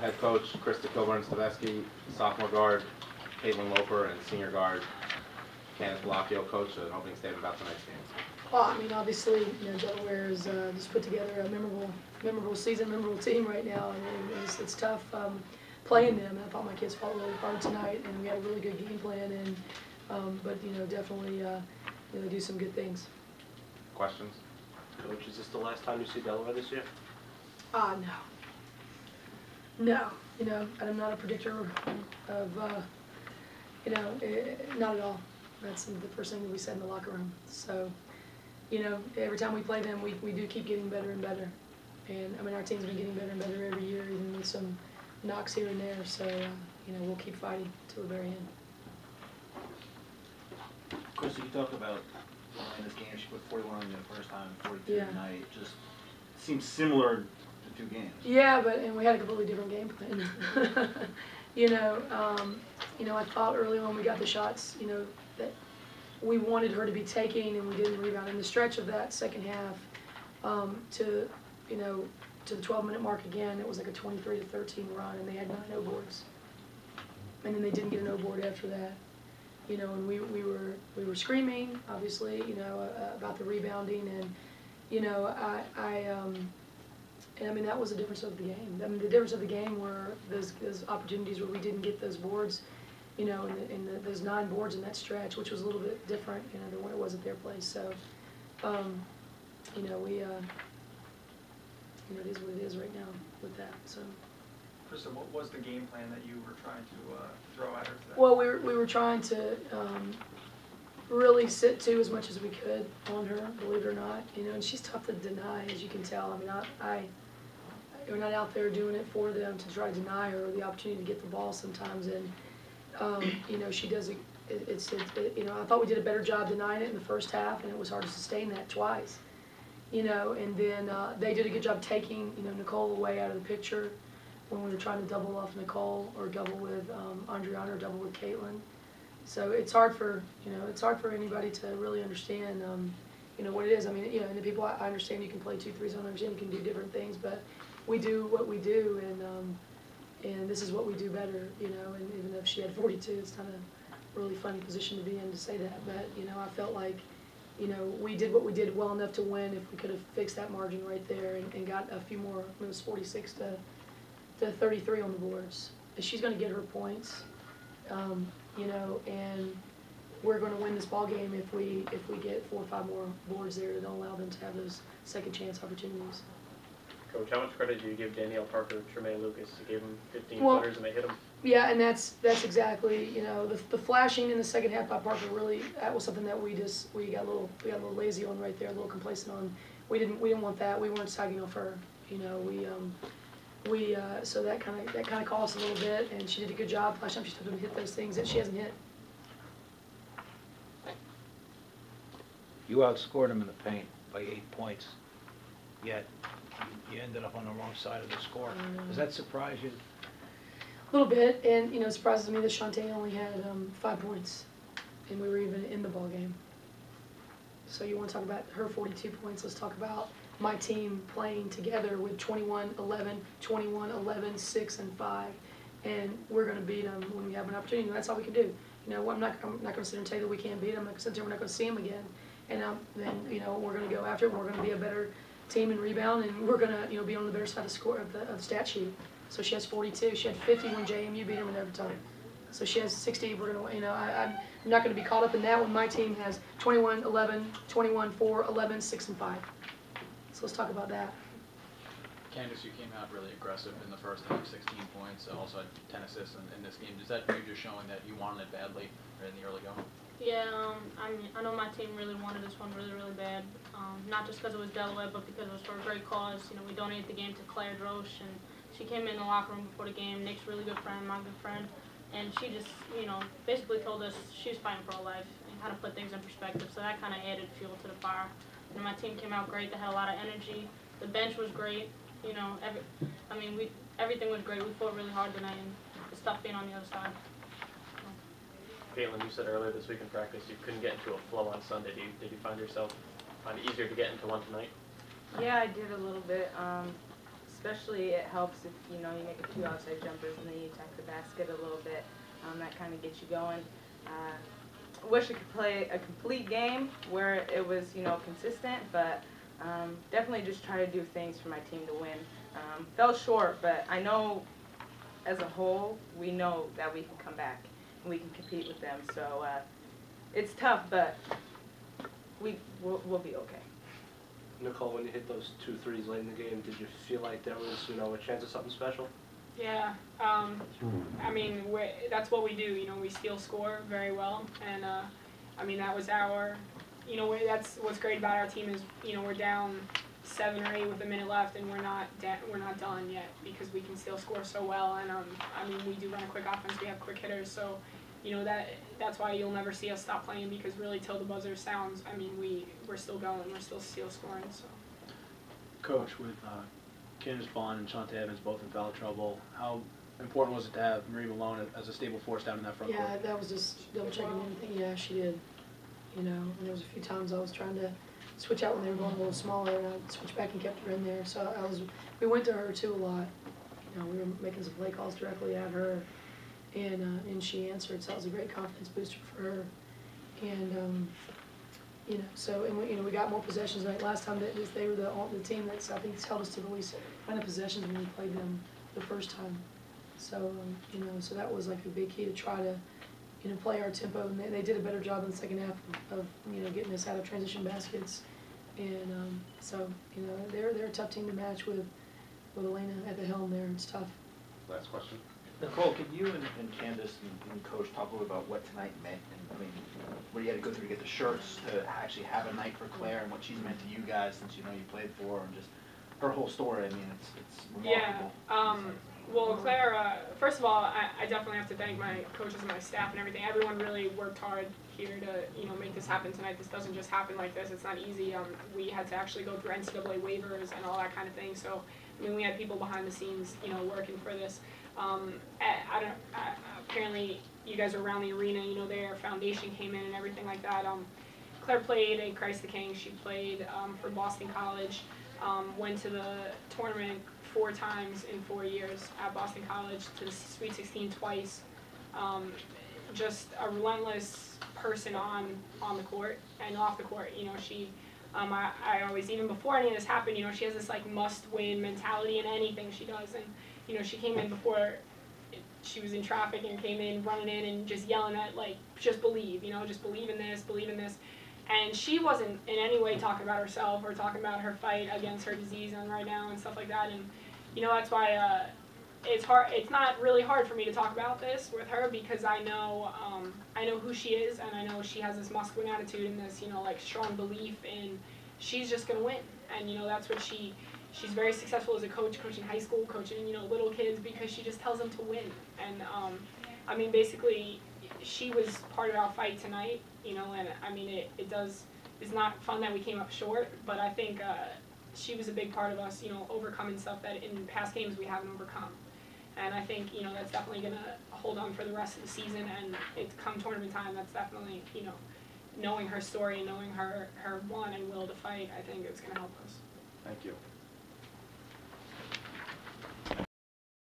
head coach Krista Kilburn-Stavesky, sophomore guard Caitlin Loper, and senior guard Candace Balacchio. Coach, an opening statement about tonight's game. Well, I mean, obviously, you know, Delaware has just put together a memorable season, memorable team right now, and it's tough playing them. I thought my kids fought really hard tonight, and we had a really good game plan. And but you know, definitely, you know, they do some good things. Questions? Coach, is this the last time you see Delaware this year? No. No, you know, I'm not a predictor of you know, not at all. That's the first thing that we said in the locker room. So, you know, every time we play them, we do keep getting better and better. And, I mean, our team's been getting better and better every year, even with some knocks here and there. So, you know, we'll keep fighting till the very end. Chris, you talked about in this game, she put 41 in the first time, 42 tonight. Just seems similar to 2 games. Yeah, and we had a completely different game plan. You know, I thought early on we got the shots, you know, that we wanted her to be taking, and we didn't rebound. In the stretch of that second half, to the 12-minute mark again, it was like a 23-13 run, and they had 9 no-boards. And then they didn't get a no-board after that. You know, and we were screaming, obviously, you know, about the rebounding, and you know, and I mean, that was the difference of the game. I mean, the difference of the game were those opportunities where we didn't get those boards, you know, those 9 boards in that stretch, which was a little bit different, you know, than when it was at their place. So, you know, you know, it is what it is right now with that. So. Krista, what was the game plan that you were trying to throw at her today? Well, we were trying to really sit to as much as we could on her, believe it or not. You know, and she's tough to deny, as you can tell. I mean, we're not out there doing it for them to try to deny her the opportunity to get the ball sometimes. And you know, she does it. You know, I thought we did a better job denying it in the first half, and it was hard to sustain that twice. You know, and then they did a good job taking, you know, Nicole away out of the picture when we were trying to double off Nicole or double with Andriana or double with Caitlin. So it's hard for, you know, it's hard for anybody to really understand, you know, what it is. I mean, you know, and the people, I understand you can play 2 3s, I understand you can do different things, but we do what we do, and this is what we do better, you know. And even if she had 42, it's kind of a really funny position to be in to say that. But you know, I felt like, you know, we did what we did well enough to win. If we could have fixed that margin right there and got a few more, it was 46 to 33 on the boards. And she's going to get her points, you know, and we're going to win this ball game if we get 4 or 5 more boards there that don't allow them to have those second chance opportunities. Coach, how much credit do you give Danielle Parker, Tremaine Lucas? You gave them 15 footers and they hit them. Yeah, and that's exactly, you know, the flashing in the second half by Parker, really, that was something that we got a little lazy on right there, a little complacent on. We didn't want that. We weren't sagging off her, you know. So that kind of cost us a little bit, and she did a good job. Last time she took them to hit those things that she hasn't hit. You outscored them in the paint by 8 points, yet you ended up on the wrong side of the score. Does that surprise you? A little bit, and you know, it surprises me that Shantae only had 5 points, and we were even in the ball game. So you want to talk about her 42 points? Let's talk about my team playing together with 21, 11, 21, 11, 6, and 5, and we're going to beat them when we have an opportunity. And that's all we can do. You know, I'm not going to sit here and tell you that we can't beat them. I'm not going to sit here. We're not going to see them again. And then you know, we're going to go after it. And we're going to be a better team in rebound, and we're going to, you know, be on the better side of the stat sheet. So she has 42. She had 50 when JMU beat them in overtime. So she has 60. We're going to, you know, I'm not going to be caught up in that when my team has 21, 11, 21, 4, 11, 6, and 5. So let's talk about that. Candace, you came out really aggressive in the first half, 16 points, also had 10 assists in this game. Is that you just showing that you wanted it badly in the early going? Yeah, I know my team really wanted this one really bad. Not just because it was Delaware, but because it was for a great cause. You know, we donated the game to Claire Drosch, and she came in the locker room before the game. Nick's a really good friend, my good friend, and she just, you know, basically told us she was fighting for her life and how to put things in perspective. So that kind of added fuel to the fire. And my team came out great. They had a lot of energy. The bench was great. You know, everything was great. We fought really hard tonight, and it's tough being on the other side. Caitlin, you said earlier this week in practice you couldn't get into a flow on Sunday. Did you find it easier to get into one tonight? Yeah, I did a little bit. especially it helps if, you know, you make a few outside jumpers and then you attack the basket a little bit. That kind of gets you going. I wish I could play a complete game where it was, you know, consistent, but definitely just try to do things for my team to win. Fell short, but I know as a whole, we know that we can come back and we can compete with them. So it's tough, but we'll be okay. Nicole, when you hit those 2 threes late in the game, did you feel like there was, you know, a chance of something special? Yeah, I mean, that's what we do, you know, we steal score very well, and I mean, that was our, you know, that's what's great about our team is, you know, we're down 7 or 8 with a minute left, and we're not done yet because we can still score so well, and I mean, we do run a quick offense, we have quick hitters, so, you know, that's why you'll never see us stop playing, because really till the buzzer sounds, I mean, we're still going, we're still scoring, so. Coach, with Candace Bond and Shante Evans both in foul trouble, how important was it to have Marie Malone as a stable force down in that front court? Yeah, that was just double checking anything. Yeah, she did. You know, and there was a few times I was trying to switch out when they were going a little smaller, and I'd switch back and kept her in there. So we went to her too a lot. You know, we were making some play calls directly at her, and she answered. So that was a great confidence booster for her. And you know, so we got more possessions. Like last time, they were the team that I think held us to the least amount of possessions when we played them the first time. So you know, so that was like a big key to try to, you know, play our tempo. And they did a better job in the second half of you know, getting us out of transition baskets. And so you know, they're a tough team to match with Elena at the helm there. It's tough. Last question. Nicole, can you and Candace and Coach talk a little about what tonight meant? And I mean, what you had to go through to get the shirts, to actually have a night for Claire, and what she's meant to you guys since you know you played for her, and just her whole story. I mean, it's remarkable. Yeah. Well, Claire, first of all, I definitely have to thank my coaches and my staff and everything. Everyone really worked hard here to, you know, make this happen tonight. This doesn't just happen like this. It's not easy. We had to actually go through NCAA waivers and all that kind of thing. So, I mean, we had people behind the scenes, you know, working for this. Apparently, you guys are around the arena. You know, their foundation came in and everything like that. Claire played at Christ the King. She played for Boston College. Went to the tournament 4 times in 4 years at Boston College, to the Sweet 16 twice. Just a relentless person on the court and off the court. You know, she, I always, even before any of this happened, you know, she has this like must-win mentality in anything she does. And you know, she came in before she was in traffic and came in running in and just yelling at, like, just believe, you know, just believe in this, believe in this. And she wasn't in any way talking about herself or talking about her fight against her disease and right now and stuff like that. And, you know, that's why it's hard. It's not really hard for me to talk about this with her, because I know who she is, and I know she has this must-win attitude and this, you know, like, strong belief in she's just going to win. And, you know, that's what she's very successful as a coach, coaching high school, coaching, you know, little kids, because she just tells them to win. And, I mean, basically, she was part of our fight tonight, you know, and, I mean, it's not fun that we came up short, but I think she was a big part of us, you know, overcoming stuff that in past games we haven't overcome. And I think, you know, that's definitely going to hold on for the rest of the season, and it's come tournament time, that's definitely, you know, knowing her story and knowing her want and will to fight, I think it's going to help us. Thank you.